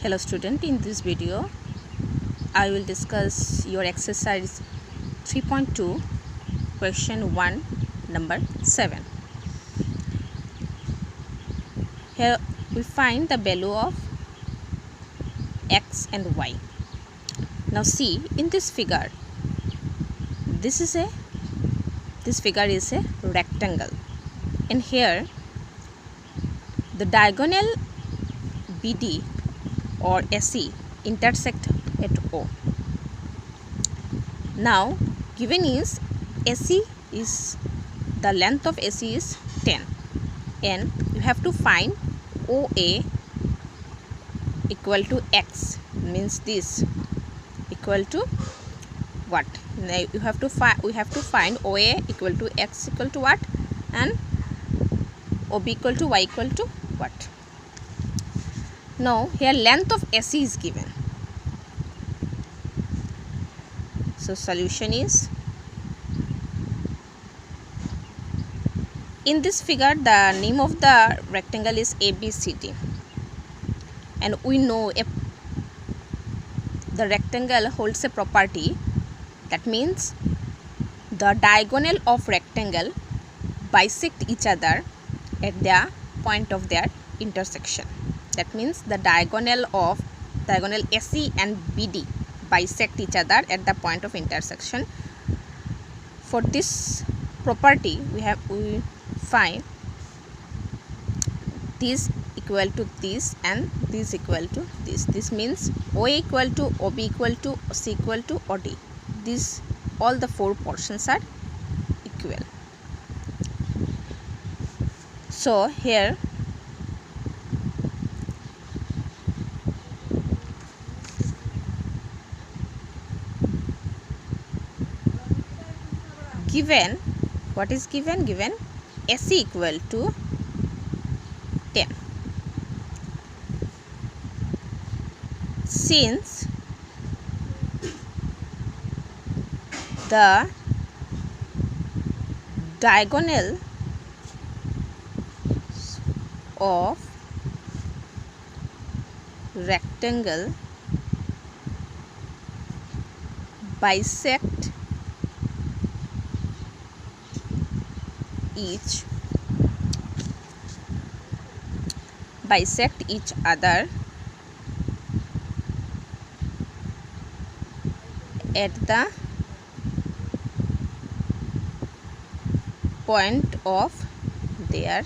Hello student, in this video I will discuss your exercise 3.2 question 1 number 7. Here we find the value of x and y. Now see, in this figure, this figure is a rectangle, and here the diagonal BD or AC intersect at O. Now given is AC is the length of AC is 10, and you have to find OA equal to x, means this equal to what? Now we have to find OA equal to x equal to what, and OB equal to y equal to what. Now here length of AC is given. So solution is, in this figure the name of the rectangle is ABCD, and we know the rectangle holds a property, that means the diagonal of rectangle bisect each other at the point of their intersection. That means the diagonal AC and BD bisect each other at the point of intersection. For this property we find this equal to this and this equal to this. This means OA equal to OB equal to OC equal to OD. These all the four portions are equal. So here given, what is given? Given AC equal to 10. Since the diagonal of rectangle bisect each other at the point of their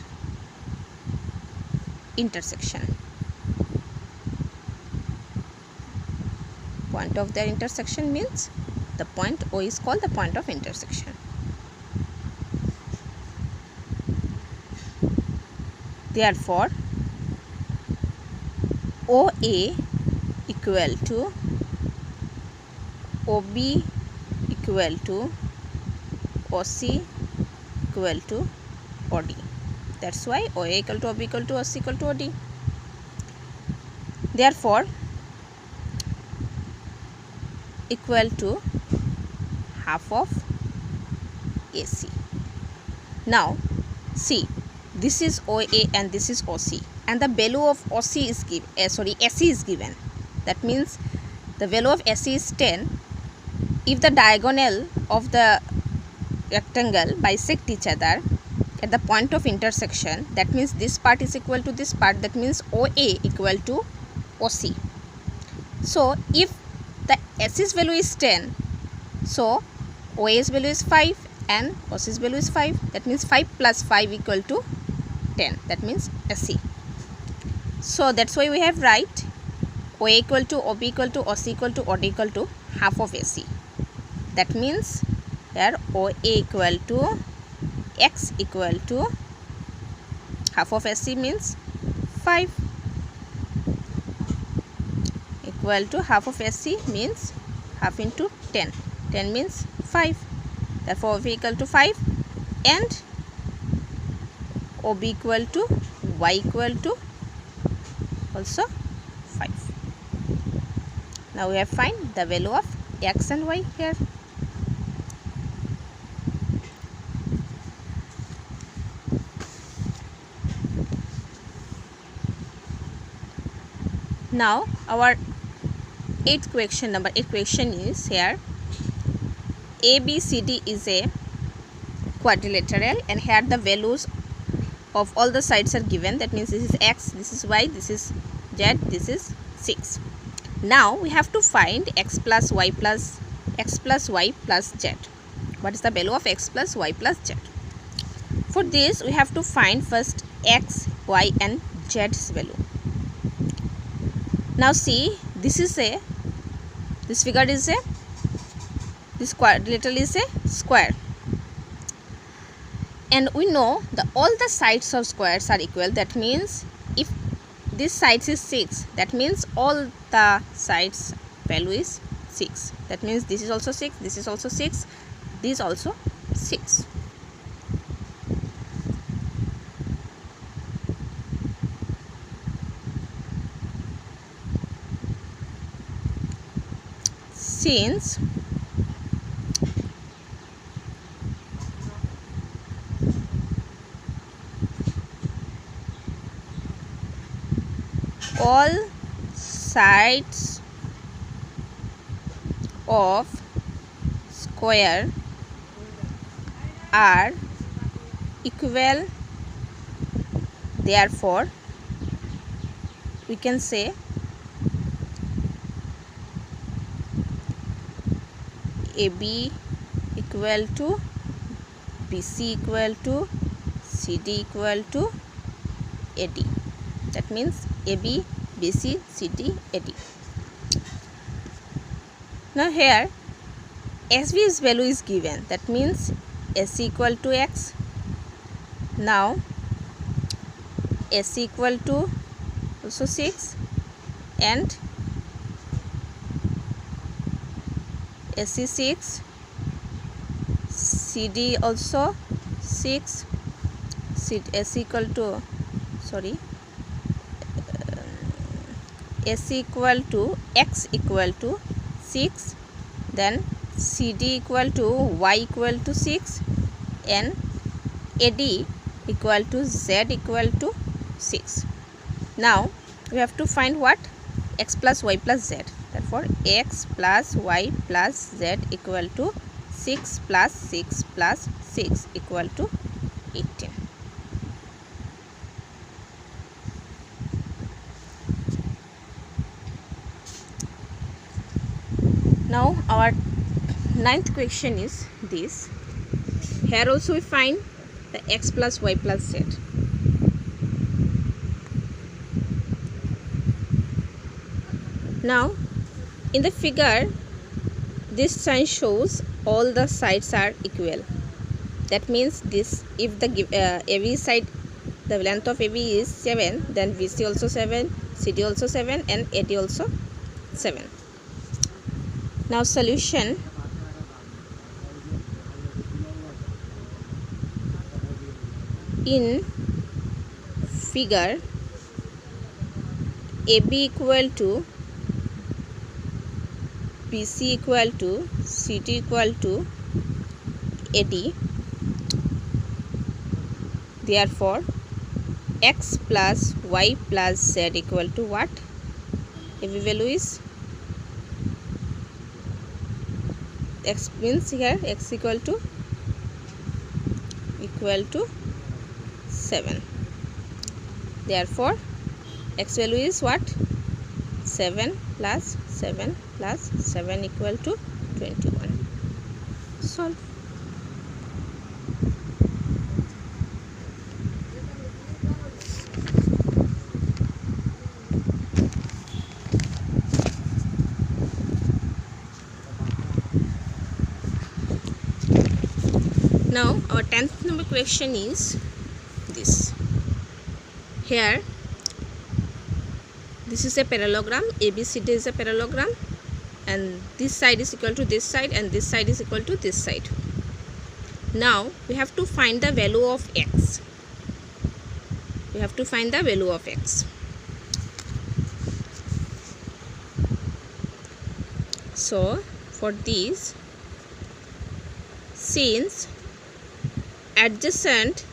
intersection. Point of their intersection means the point O is called the point of intersection. Therefore OA equal to OB equal to OC equal to OD. That's why OA equal to OB equal to OC equal to OD. Therefore equal to half of AC. Now see, this is OA and this is OC, and the value of AC is given. That means the value of AC is 10. If the diagonal of the rectangle bisect each other at the point of intersection, that means this part is equal to this part, that means OA equal to OC. So if the AC's value is 10, so OA's value is 5 and OC's value is 5, that means 5 plus 5 equal to 10, that means AC. So that's why we have write OA equal to OB equal to OC equal to OD equal to half of AC. That means here OA equal to x equal to half of AC means 5, equal to half of AC means half into 10. 10 means 5. Therefore OB equal to 5 and OB equal to y equal to also 5. Now we have find the value of x and y here. Now our number 8 question is here. ABCD is a quadrilateral, and here the values of all the sides are given. That means this is x, this is y, this is z, this is 6. Now we have to find x plus y plus z. What is the value of x plus y plus z? For this we have to find first x, y and z's value. Now see, this quadrilateral is a square, and we know all the sides of squares are equal. That means if this side is 6, that means all the sides value is 6. That means this is also 6, this is also 6, this also 6. Since all sides of square are equal, therefore we can say AB equal to BC equal to CD equal to AD. That means AB, BC, CD, AD. Now here SB's value is given. That means SC equal to x. Now SC equal to also 6 and SC 6, CD also 6, SC equal to SC equal to x equal to 6, then CD equal to y equal to 6 and AD equal to z equal to 6. Now we have to find what? X plus y plus z. Therefore x plus y plus z equal to 6 plus 6 plus 6 equal to 18. Now our 9th question is this. Here also we find the x plus y plus z. Now in the figure, this sign shows all the sides are equal. That means this, if the AB side, the length of AB is 7, then BC also 7, CD also 7 and AD also 7. Now solution. In figure, AB equal to BC equal to CD equal to AD. Therefore x plus y plus z equal to what? AB value is x, means here x equal to 7. Therefore x value is what? 7 plus 7 plus 7 equal to 21. Solve. Now our 10th number question is this. Here this is a parallelogram. ABCD is a parallelogram, and this side is equal to this side and this side is equal to this side. Now we have to find the value of x. We have to find the value of x. So for this, since adjacent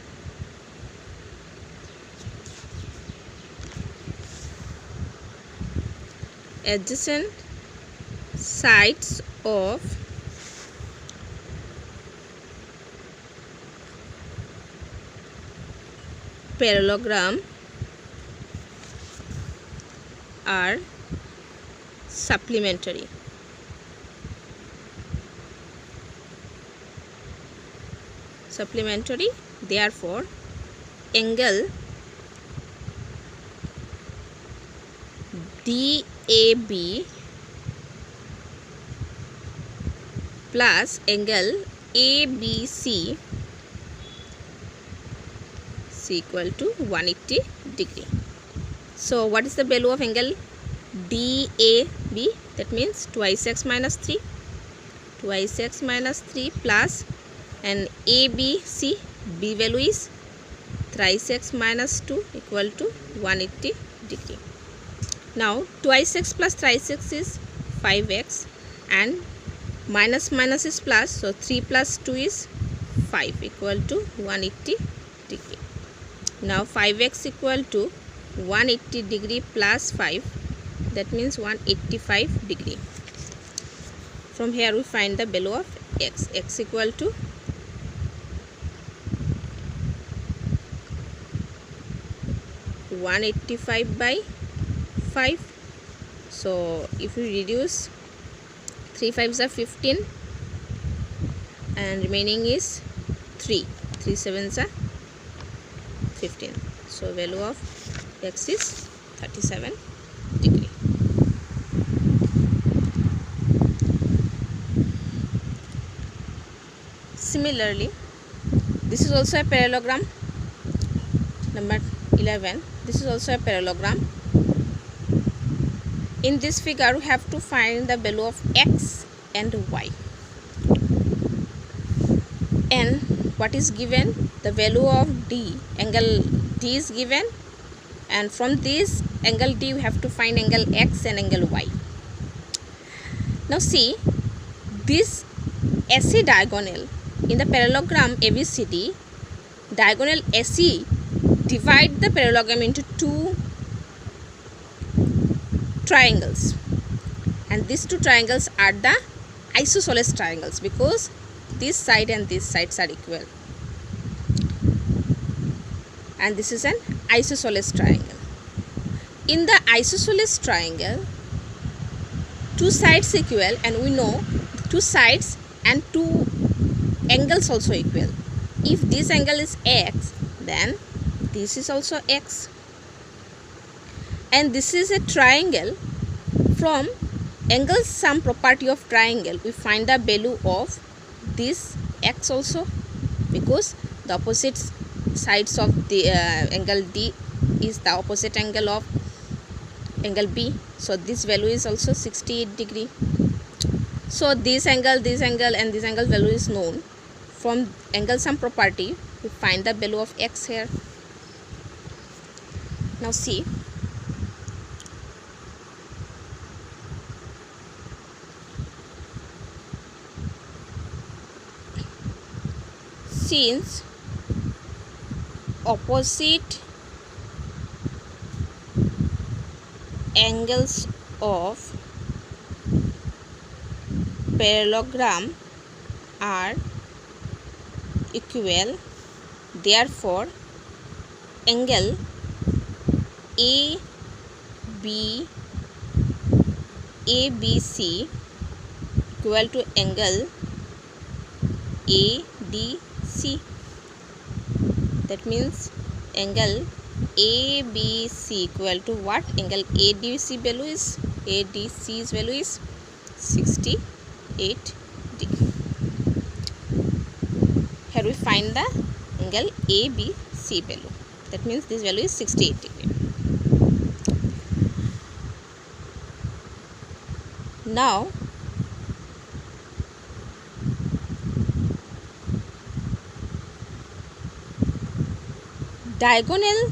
adjacent sides of parallelogram are supplementary. Therefore angle DAB plus angle ABC is equal to 180 degree. So what is the value of angle DAB? That means twice x minus 3 plus, and ABC, B value is thrice x minus 2 equal to 180 degree. Now twice x plus thrice x is 5x, and minus minus is plus, so 3 plus 2 is 5 equal to 180 degree. Now 5x equal to 180 degree plus 5, that means 185 degree. From here we find the value of x. X equal to 185 by 5. So if we reduce 3 5s are 15 and remaining is 3 7s are 15. So value of x is 37 degree. Similarly, this is also a parallelogram. Number 11. This is also a parallelogram. In this figure, we have to find the value of x and y. And what is given? The value of D, angle D is given, and from this angle D we have to find angle x and angle y. Now see, this AC diagonal in the parallelogram ABCD, diagonal AC divide the parallelogram into two triangles, and these two triangles are the isosceles triangles because this side and these sides are equal, and this is an isosceles triangle. In the isosceles triangle, two sides equal, and we know two sides and two angles also equal. If this angle is x, then this is also x, and this is a triangle. From angle sum property of triangle, we find the value of this x also, because the opposite sides of the angle D is the opposite angle of angle B. So this value is also 68 degree. So this angle, and this angle value is known. From angle sum property, we find the value of x here. Now see, since opposite angles of parallelogram are equal, therefore angle ABC equal to angle ADC. That means angle ABC equal to what? Angle ADC's value is 68 degree. Here we find the angle ABC value. That means this value is 68 degree. Now diagonal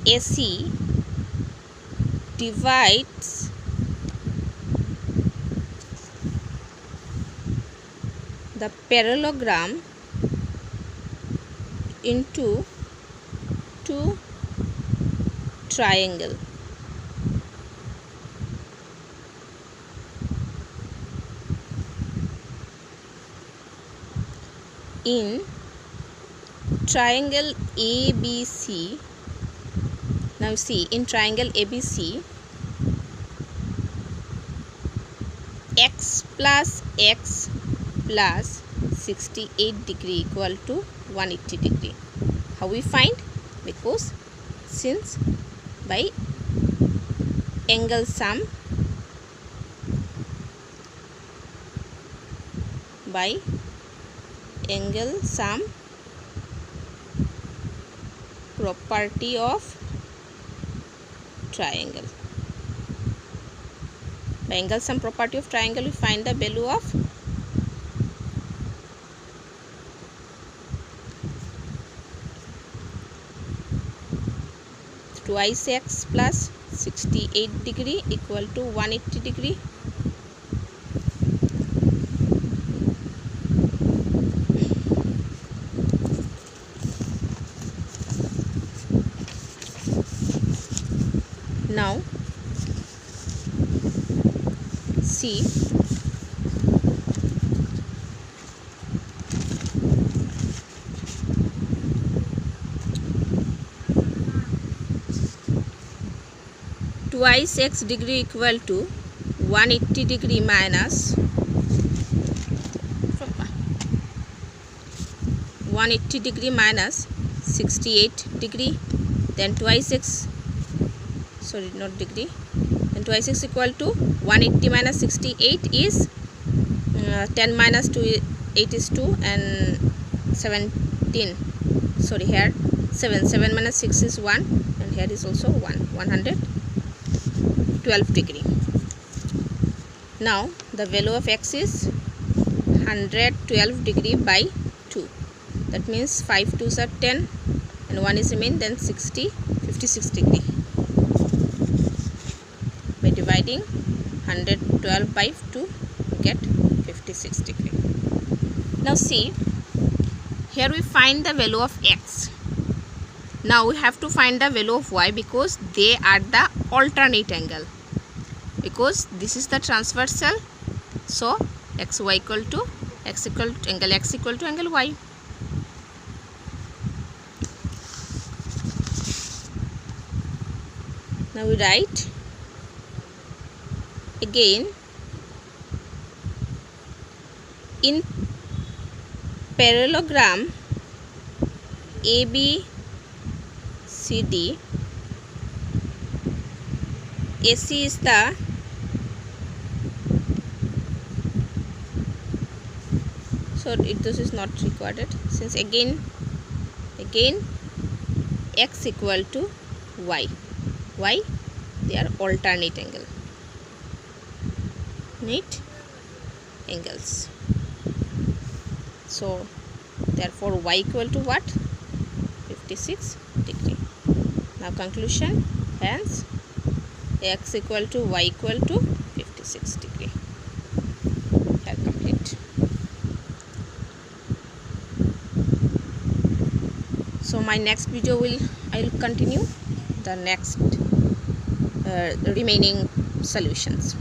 AC divides the parallelogram into two triangle. In triangle ABC, now see, in triangle ABC, x plus x plus 68 degree equal to 180 degree. How we find? Because since by angle sum, property of triangle. By angle sum property of triangle, we find the value of twice x plus 68 degree equal to 180 degree. Now see, twice x degree equal to 180 degree minus 180 degree minus 68 degree, then twice x, sorry, not degree, then twice x equal to 180 minus 68 is 10 minus 2, 8 is 2, and 17, sorry, here 7 minus 6 is 1, and here is also 112 degree. Now the value of x is 112 degree by 2, that means 5 2s are 10 and 1 is remain, then 56 degree. By dividing 112 by 2, get 56 degree. Now see, here we find the value of x. Now we have to find the value of y because they are the alternate angle. Because this is the transversal, so xy equal to angle x equal to angle y. Now we write again, in parallelogram ABCD, AC is the this is not recorded, since again x equal to y. Why? They are alternate angle. Neat angles. So therefore y equal to what? 56 degree. Now conclusion, hence x equal to y equal to 56 degree. Here complete. So my next video I will continue the next remaining solutions.